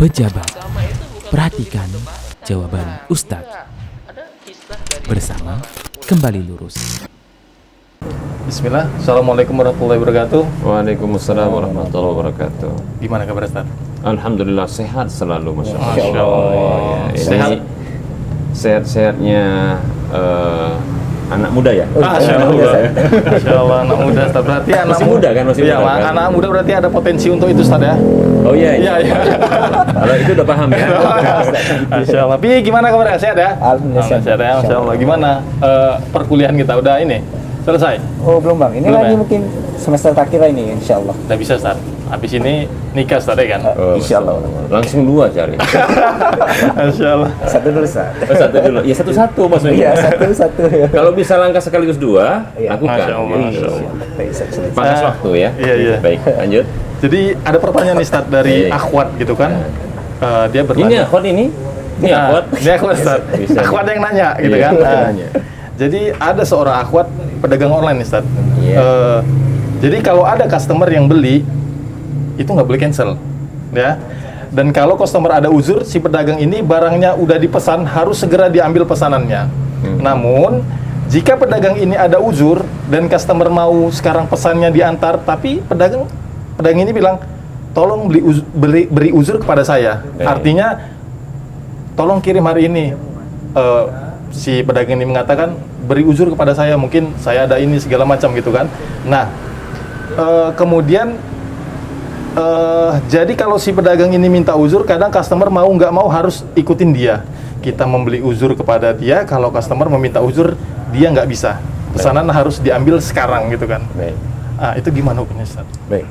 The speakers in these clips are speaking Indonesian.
Pejabat, perhatikan jawaban Ustadz. Bersama Kembali Lurus. Bismillah, Assalamualaikum warahmatullahi wabarakatuh. Waalaikumsalam warahmatullahi wabarakatuh. Gimana kabar Ustaz? Alhamdulillah sehat selalu, Masya Allah. Masya Allah. Ini Sehat. sehat-sehatnya anak muda ya? Masya Allah. Masya Allah, anak muda Ustaz. Berarti anak Masih muda kan? Masih Iya, muda kan? anak muda berarti ada potensi untuk itu Ustaz ya? Oh iya, Iya, iya. Kalau itu udah paham ya? Masya Allah. Pi, gimana kabarnya? Sehat ya? Alhamdulillah Sehat ya, Masya Allah. Gimana perkuliahan kita? Udah ini? Selesai? Oh belum bang, ini Belum, lagi ya? mungkin semester terakhir ini insya Allah. Udah bisa Ustaz. Habis ini nikah Ustaz ya kan? Oh, Insya Allah. Langsung dua cari. Masya Allah. Satu dulu Ustaz. Satu dulu. Ya satu-satu maksudnya. Iya satu ya. Kalau bisa langkah sekaligus dua, Iya. lakukan. Masya Allah, Iya. Masya Allah. Baik, Ustaz. Pangkas waktu ya. Iya, iya. Baik, lanjut. Jadi ada pertanyaan nih Ustaz dari Iya. akhwat gitu kan? Dia Ini bertanya. akhwat ini? Ini Nah, akhwat? Ini akhwat Ustaz. Bisa. Akhwat yang nanya gitu Iya, kan. Nah, nanya. jadi ada seorang akhwat pedagang online nih Ustaz. Iya. Jadi kalau ada customer yang beli itu nggak boleh cancel ya. Dan kalau customer ada uzur, si pedagang ini barangnya udah dipesan harus segera diambil pesanannya. Namun jika pedagang ini ada uzur dan customer mau sekarang pesannya diantar, tapi pedagang ini bilang tolong beri uzur kepada saya. Baik. Artinya tolong kirim hari ini. Si pedagang ini mengatakan beri uzur kepada saya, mungkin saya ada ini segala macam gitu kan. Nah, kemudian jadi kalau si pedagang ini minta uzur, kadang customer mau nggak mau harus ikutin dia. Kita membeli uzur kepada dia, kalau customer meminta uzur dia nggak bisa. Pesanan harus diambil sekarang gitu kan. Baik. Itu gimana hukumnya Ustaz? Baik.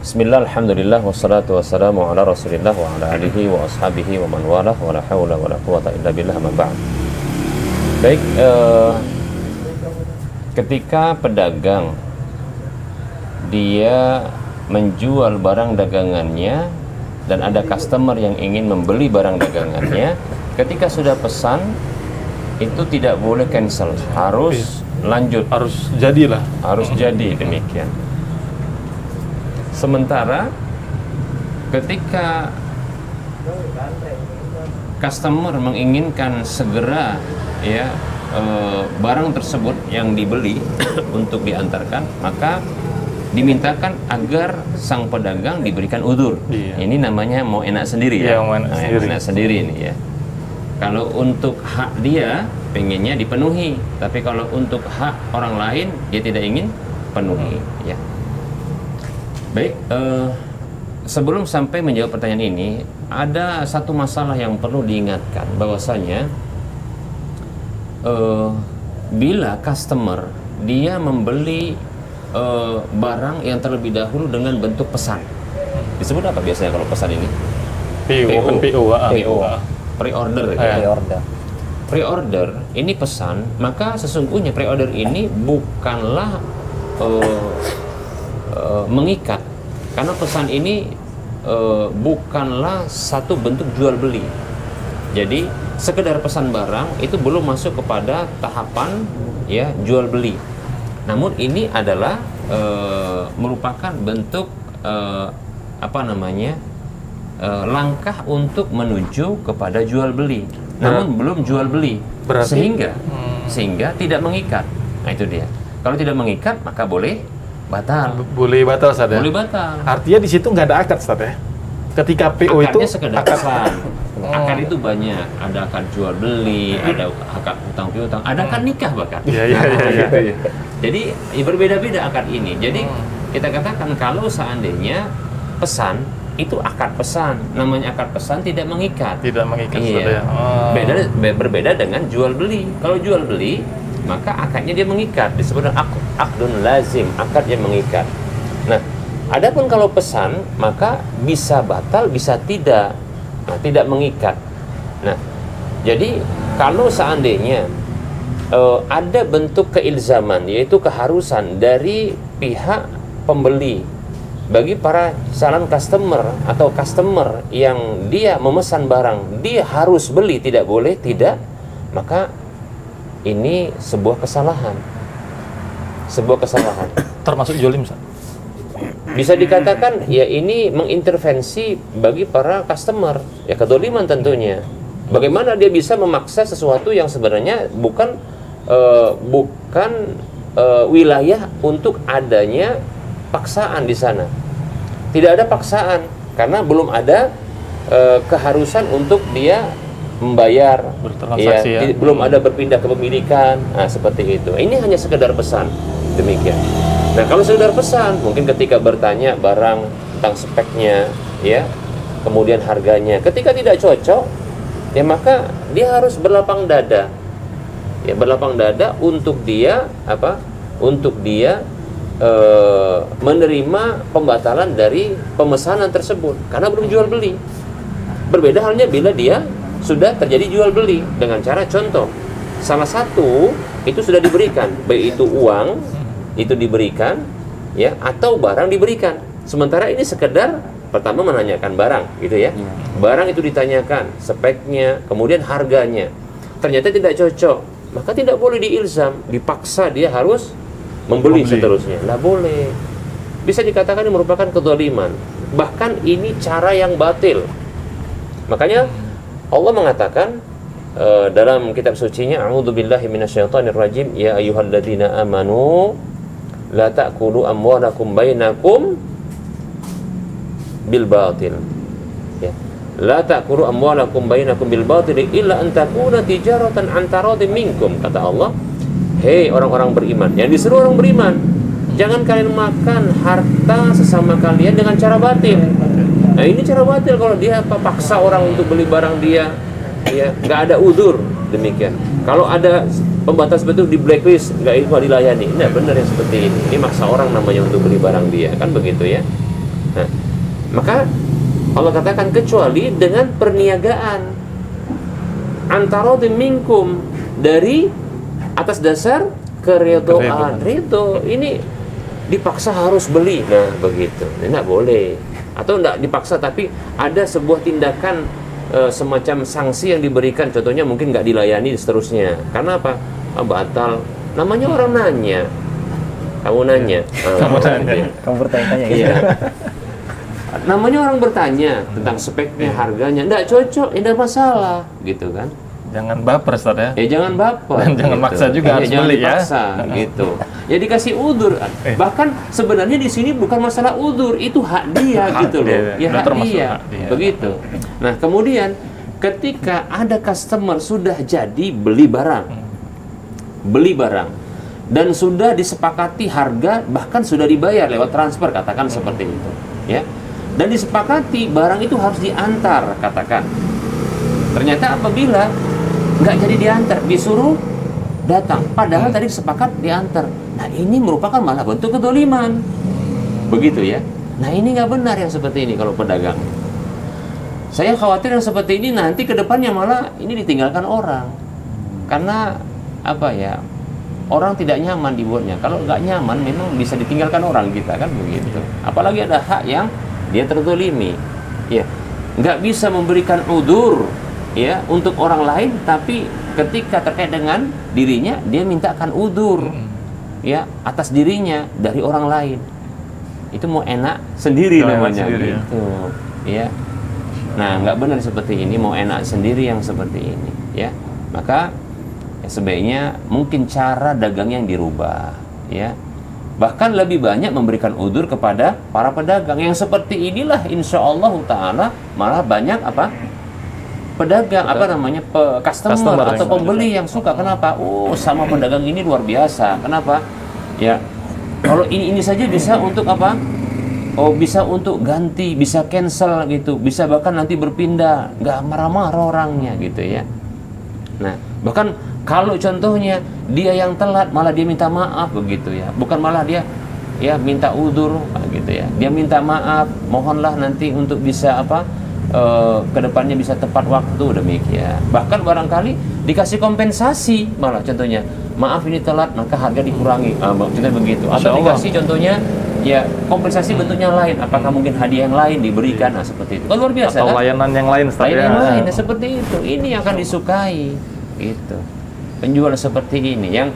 Bismillah, alhamdulillah, wassalatu wassalamu ala rasulillah wa ala alihi wa ashabihi wa man walah wa la hawla wa la quwata illa billah ma ba'd. Baik, ketika pedagang dia menjual barang dagangannya dan ada customer yang ingin membeli barang dagangannya, ketika sudah pesan itu tidak boleh cancel, harus lanjut, Harus jadilah. harus jadi demikian. Sementara ketika customer menginginkan segera ya barang tersebut yang dibeli untuk diantarkan, maka dimintakan agar sang pedagang diberikan udzur. Iya. Ini namanya mau enak sendiri ya. Iya, mau enak sendiri. Enak sendiri ini ya. Kalau untuk hak dia pengennya dipenuhi, tapi kalau untuk hak orang lain dia tidak ingin penuhi ya. Baik, sebelum sampai menjawab pertanyaan ini, ada satu masalah yang perlu diingatkan, bahwasanya bila customer dia membeli barang yang terlebih dahulu dengan bentuk pesan, disebut apa biasanya kalau pesan ini? PO. PO. Pre-order ya. Pre-order. Pre-order ini pesan, maka sesungguhnya pre-order ini bukanlah mengikat, karena pesan ini bukanlah satu bentuk jual beli. Jadi sekedar pesan barang itu belum masuk kepada tahapan ya jual beli. Namun ini adalah merupakan bentuk langkah untuk menuju kepada jual beli. Namun belum jual beli. Berarti- sehingga tidak mengikat. Nah itu dia. Kalau tidak mengikat maka boleh batal. Boleh batal Ustaz ya? Boleh batal. Artinya di situ nggak ada akad Ustaz ya? Ketika PO itu Akadnya sekedar akad. pesan. Akad itu banyak. Ada akad jual beli, ada akad hutang piutang, ada akad nikah bahkan. Iya, iya, iya, iya. gitu ya. Jadi ya berbeda-beda akad ini. Jadi kita katakan kalau seandainya pesan itu akad pesan, namanya akad pesan tidak mengikat. Tidak mengikat Ustaz ya? Iya. Berbeda dengan jual beli. Kalau jual beli maka akadnya dia mengikat, disebut akdun lazim, akad yang mengikat. Nah, adapun kalau pesan maka bisa batal, bisa tidak. Nah, tidak mengikat. Nah, jadi kalau seandainya ada bentuk keilzaman, yaitu keharusan dari pihak pembeli bagi para calon customer atau customer yang dia memesan barang, dia harus beli, tidak boleh tidak, maka ini sebuah kesalahan. Sebuah kesalahan. Termasuk jolim Ustaz? Bisa dikatakan ya ini mengintervensi bagi para customer, ya kedoliman tentunya. Bagaimana dia bisa memaksa sesuatu yang sebenarnya bukan wilayah untuk adanya paksaan di sana. Tidak ada paksaan karena belum ada keharusan untuk dia membayar, Bertransaksi ya. belum ada berpindah kepemilikan, nah seperti itu. Ini hanya sekedar pesan, demikian. Nah kalau sekedar pesan, mungkin ketika bertanya barang tentang speknya, ya, kemudian harganya, ketika tidak cocok, ya maka dia harus berlapang dada, ya berlapang dada untuk dia apa? Untuk dia menerima pembatalan dari pemesanan tersebut karena belum jual beli. Berbeda halnya bila dia sudah terjadi jual beli dengan cara contoh salah satu itu sudah diberikan, baik itu uang itu diberikan, ya, atau barang diberikan. Sementara ini sekedar pertama menanyakan barang, gitu ya. Barang itu ditanyakan speknya, kemudian harganya. Ternyata tidak cocok, maka tidak boleh diilzam, dipaksa dia harus membeli seterusnya. Nggak boleh. Bisa dikatakan ini merupakan kezaliman. Bahkan ini cara yang batil. Makanya Allah mengatakan dalam kitab sucinya, a'udzubillahi minasyaitonirrajim, ya ayyuhalladzina amanu la ta'kulu amwalakum bainakum bil batil. Ya. La ta'kulu amwalakum bainakum bil batil illa an takuna tijaratan an taradin minkum, kata Allah. Hei orang-orang beriman, yang disuruh orang beriman, jangan kalian makan harta sesama kalian dengan cara batil. Nah ini cara batil kalau dia paksa orang untuk beli barang dia, ya nggak ada uzur, demikian. Kalau ada pembatas betul di blacklist, nggak dilayani. Nah benar yang seperti ini. Ini maksa orang namanya untuk beli barang dia, kan begitu ya. Nah, maka Allah katakan kecuali dengan perniagaan antara minkum, dari atas dasar keridhaan. Ridho ini dipaksa harus beli, nah begitu. Ini nggak boleh. Atau tidak dipaksa tapi ada sebuah tindakan semacam sanksi yang diberikan, contohnya mungkin nggak dilayani seterusnya. Karena apa? Batal. Namanya orang nanya, kamu nanya, Kamu nanya. Kamu bertanya-tanya gitu. iya. Namanya orang bertanya tentang speknya, harganya, nggak cocok, tidak masalah, gitu kan? Jangan baper, Ustaz ya. Ya jangan baper. Dan jangan maksa juga harus jangan beli ya. dipaksa, gitu. Ya dikasih udzur. Bahkan sebenarnya di sini bukan masalah udzur, itu hak dia, Hak gitu loh. dia. Ya Udah hak termasuk dia. hak dia. Begitu. Nah, kemudian ketika ada customer sudah jadi beli barang. Beli barang dan sudah disepakati harga, bahkan sudah dibayar lewat transfer, katakan seperti itu, ya. Dan disepakati barang itu harus diantar, katakan. Ternyata apabila nggak jadi diantar, disuruh datang, padahal tadi sepakat diantar. Nah ini merupakan malah bentuk kedoliman, begitu ya. Nah ini nggak benar yang seperti ini kalau pedagang. Saya khawatir yang seperti ini nanti ke depannya malah ini ditinggalkan orang, karena apa ya, orang tidak nyaman dibuatnya. Kalau nggak nyaman memang bisa ditinggalkan orang kita, kan begitu. Apalagi ada hak yang dia terzolimi, ya nggak bisa memberikan udzur, ya, untuk orang lain, tapi ketika terkait dengan dirinya dia mintakan udzur, ya, atas dirinya dari orang lain. Itu mau enak sendiri namanya, sendiri, gitu, ya. Nah nggak benar seperti ini, mau enak sendiri yang seperti ini, ya. Maka ya, sebaiknya mungkin cara dagang yang dirubah, ya. Bahkan lebih banyak memberikan udzur kepada para pedagang yang seperti inilah, insya Allah Ta'ala malah banyak apa? Pedagang, apa namanya, customer atau pembeli yang suka. Kenapa? Oh, sama pedagang ini luar biasa. Kenapa? Ya, kalau ini saja bisa untuk apa? Oh, bisa untuk ganti, bisa cancel gitu, bisa bahkan nanti berpindah, nggak marah-marah orangnya gitu ya. Nah, bahkan kalau contohnya dia yang telat malah dia minta maaf begitu ya, bukan malah dia ya minta udzur gitu ya. Dia minta maaf, mohonlah nanti untuk bisa apa? Kedepannya bisa tepat waktu, demikian. Bahkan barangkali dikasih kompensasi malah, contohnya maaf ini telat maka harga dikurangi, contohnya begitu. Atau dikasih contohnya ya kompensasi bentuknya lain, apakah mungkin hadiah yang lain diberikan, nah seperti itu. Kan luar biasa Atau kan? layanan yang lain, Ustaz Layanan ya. yang lain, ya, seperti itu. Ini yang akan disukai, gitu. Penjual seperti ini yang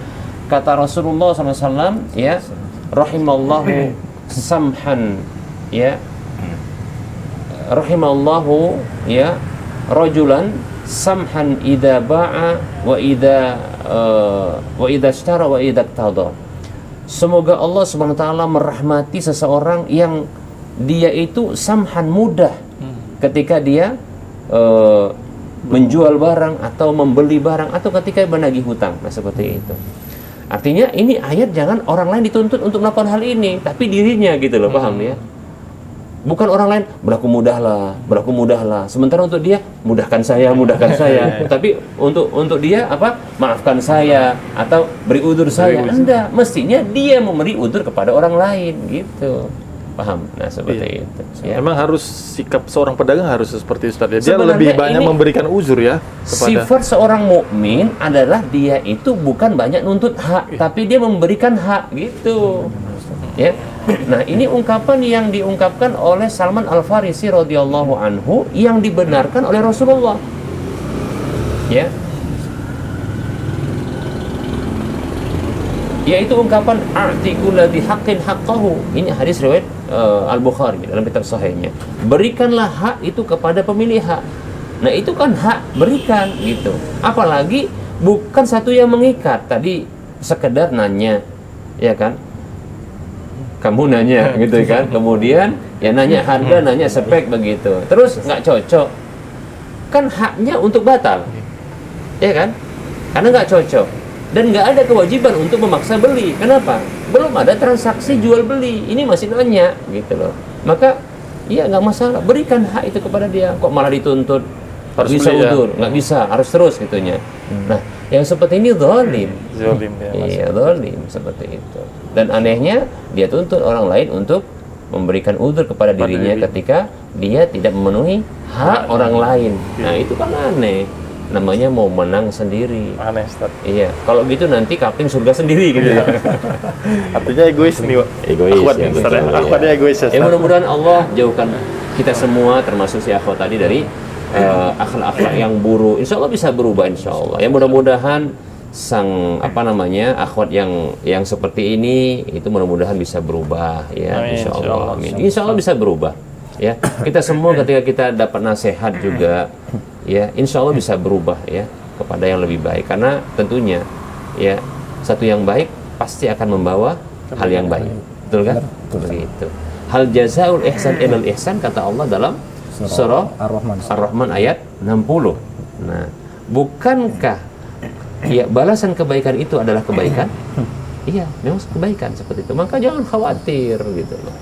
kata Rasulullah SAW, ya, rahimallahu samhan, ya, rahimallahu, ya, rajulan samhan idza ba'a wa idza ishtara wa idza iqtada. Semoga Allah Subhanahu wa taala merahmati seseorang yang dia itu samhan, mudah ketika dia menjual barang atau membeli barang atau ketika menagih hutang. Nah, seperti itu. Artinya ini ayat jangan orang lain dituntut untuk melakukan hal ini, tapi dirinya gitu loh, paham ya? Bukan orang lain, berlaku mudahlah. Sementara untuk dia, mudahkan saya. Tapi untuk dia apa? Maafkan saya atau beri udzur saya. Enggak, mestinya dia memberi udzur kepada orang lain gitu. Paham? Nah, seperti itu. Ya. Memang harus sikap seorang pedagang harus seperti Ustaz ya. Dia Sebenarnya lebih banyak ini memberikan uzur ya kepada sifat seorang mukmin adalah dia itu bukan banyak nuntut hak, tapi dia memberikan hak gitu. Ya. Nah, ini ungkapan yang diungkapkan oleh Salman Al-Farisi radhiyallahu anhu yang dibenarkan oleh Rasulullah. Ya. Yaitu ungkapan a'tiqul ladzi haqqin haqqahu. Ini hadis riwayat Al-Bukhari dalam kitab sahihnya. Berikanlah hak itu kepada pemilik hak. Nah, itu kan hak, berikan gitu. Apalagi bukan satu yang mengikat. Tadi sekedar nanya, ya kan? Kamu nanya gitu kan. Kemudian ya nanya harga, nanya spek begitu. Terus nggak cocok. Kan haknya untuk batal. Ya kan? Karena nggak cocok. Dan nggak ada kewajiban untuk memaksa beli. Kenapa? Belum ada transaksi jual beli. Ini masih nanya gitu loh. Maka ya nggak masalah. Berikan hak itu kepada dia. Kok malah dituntut? Harus bisa beli, ya? udur. Nggak bisa. Harus terus gitunya. Nah, yang seperti ini zalim. zalim ya. Iya, zalim seperti itu. Dan anehnya dia tuntut orang lain untuk memberikan udzur kepada dirinya ketika dia tidak memenuhi hak orang lain. Nah, itu kan aneh. Namanya mau menang sendiri. Aneh Ustaz. Iya, kalau gitu nanti kapten surga sendiri gitu ya. Artinya egois nih, Pak. Egois, Akhwat ya, nih, Ustaz ya. betul, ya. Akhwatnya egois ya, Ustaz. Mudah-mudahan Allah jauhkan kita semua termasuk si akhwat tadi dari akhlak-akhlak yang buruk. Insya Allah bisa berubah, insya Allah. Ya, mudah-mudahan sang akhwat yang seperti ini itu mudah-mudahan bisa berubah ya. Amin, Insya insya Allah. Allah. Amin. Insya Allah bisa berubah. Ya, kita semua ketika kita dapat nasihat juga, ya, insya Allah bisa berubah ya kepada yang lebih baik. Karena tentunya ya satu yang baik pasti akan membawa hal yang baik, betul kan? Begitu. Hal jazaul ihsan ilal ihsan kata Allah dalam surah Ar-Rahman ayat 60. Nah, bukankah ya balasan kebaikan itu adalah kebaikan? Iya, memang kebaikan seperti itu. Maka jangan khawatir gitu loh.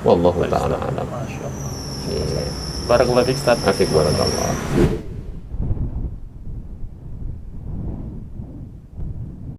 Wallahu ta'ala alam. Masya Allah. Iya. Barakallahu fiik, Ustaz. Asik barakallah.